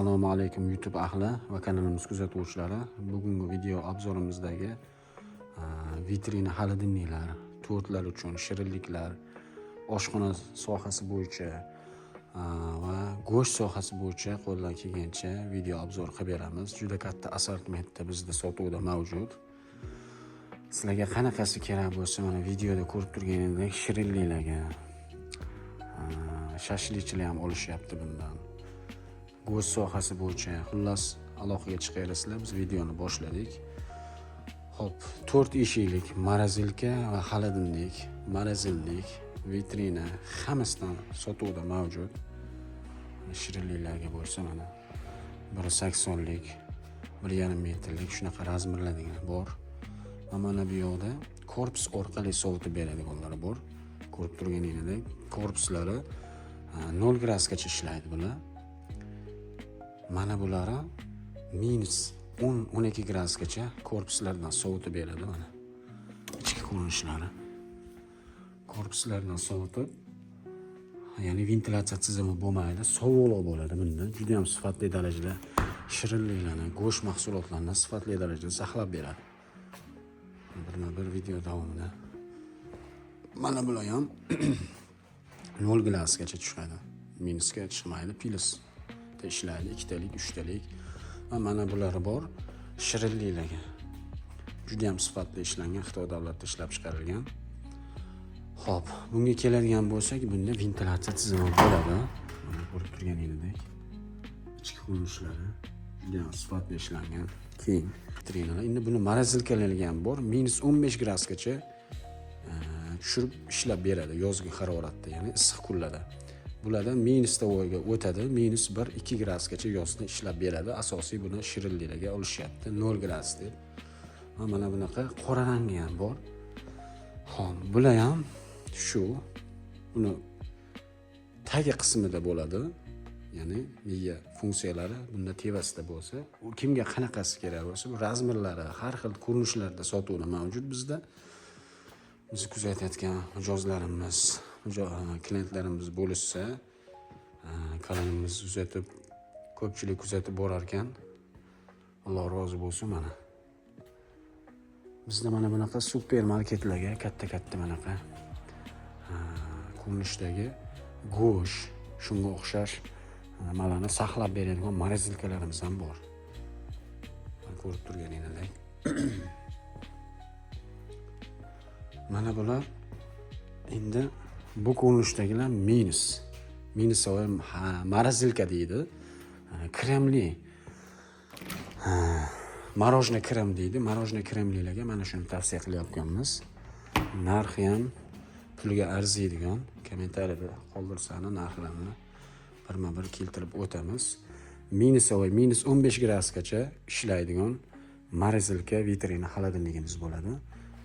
Assalomu alaykum YouTube ahli va kanalimiz kuzatuvchilari. Bugungi video obzorimizdagi vitrina xolodilniklar, tortlar uchun shirinliklar, oshxona sohasi bo'yicha va go'sht sohasi bo'yicha qo'ldan kelgancha video obzor qilib beramiz. Juda katta assortimentda bizda sotuvda mavjud. Sizlarga qanaqasi kerak bo'lsa, mana videoda ko'rib turganingizdek shirinliklarga shashlikchilar ham olishyapti bundan. Go'sht sohasi bo'yicha xullas aloqaga chiqaverasizlar. Biz videoni boshladik. Xo'p, 4 eshiklik morosilka va xolodilnik, morosilnik, vitrina hammasidan sotuvda mavjud. Shirinliklarga bo'lsa mana 1.80lik, 1.5 metrlik shunaqa razmerlardan bor. Mana bu yoqda korpus orqali sovutib beradiganlari bor. Ko'rib turganingizdek, korpuslari 0 gradusgacha ishlaydi bular. Mana bulari minus 10-12 gradusgacha korpuslardan sovutib beradi mana. Ichki ko'rinishlari. Korpuslardan sovutib, ya'ni ventilyatsiya tizimi bo'lmaydi, sovuqroq bo'ladi bunda. Juda ham sifatli darajada shirinliklarni, go'sht mahsulotlarini sifatli darajada saqlab beradi. Bir video davomida. Mana bular ham 0 gradusgacha tushadi. Minusga chiqmaydi, plus ishlaydi, 2talik, 3talik va mana bulari bor shirinliklarga. Juda ham sifatli ishlangan, Xitoy davlatida ishlab chiqarilgan. Xo'p, bunga keladigan bo'lsak, bunda ventilyatsiya tizimi bo'ladi. Mana ko'rib turganingizdek, ichki ko'rinishlari juda ham sifatli ishlangan. Keyin vitrinalar. Endi buni morosilkalarga ham bor, minus 15 gradusgacha tushirib ishlab beradi yozgi haroratda, ya'ni issiq kunlarda. Bularda minus to'g'riga o'tadi, minus 1-2 gradusgacha yozda ishlab beradi. Asosiy buni shirinliklarga olishyapti, 0 gradus deb. Mana bunaqa qora rangi ham bor. Xo'p, bular ham shu. Buni tagi qismida bo'ladi. Ya'ni miya funksiyalari bunda tevasida bo'lsa, u kimga qanaqasi kerak bo'lsa, bu razmerlari har xil ko'rinishlarda sotuvda mavjud bizda. Bizni kuzatayotgan mijozlarimiz, klientlarimiz bo'lishsa, kanalimizni kuzatib, ko'pchilik kuzatib borar ekan. Alloh rozi bo'lsin mana. Bizda mana bunaqa supermarketlarga katta bunaqa ko'rinishdagi go'sht, shunga o'xshash nimalarni saqlab beradigan morosilkalarimiz ham bor. Ko'rib turganingizdek. Mana bular endi bu ko'rinishdagilar minus morosilka deydi. Kremli. Morojniy krem deydi. Morojniy kremlilarga mana shuni tavsiya qilyapmiz. Narxi ham pulga arziydigan. Kommentariyada qoldirsanglar narxlarini birma-bir keltirib o'tamiz. Minus 15 gradusgacha ishlaydigan morosilka vitrina xolodilnikimiz bo'ladi.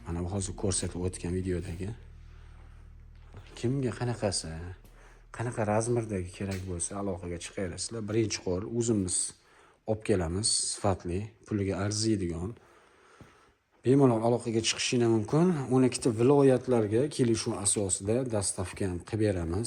Mana bu hozir ko'rsatib o'tgan videodagi. Kimga qanaqa razmerdagi kerak bo'lsa aloqaga chiqaverasizlar. Birinchi qo'l o'zimiz olib kelamiz, sifatli, puliga arziydigan. Bemalol aloqaga chiqishinglar mumkin. 12 ta viloyatlarga kelishuv asosida dastavka ham qilib beramiz.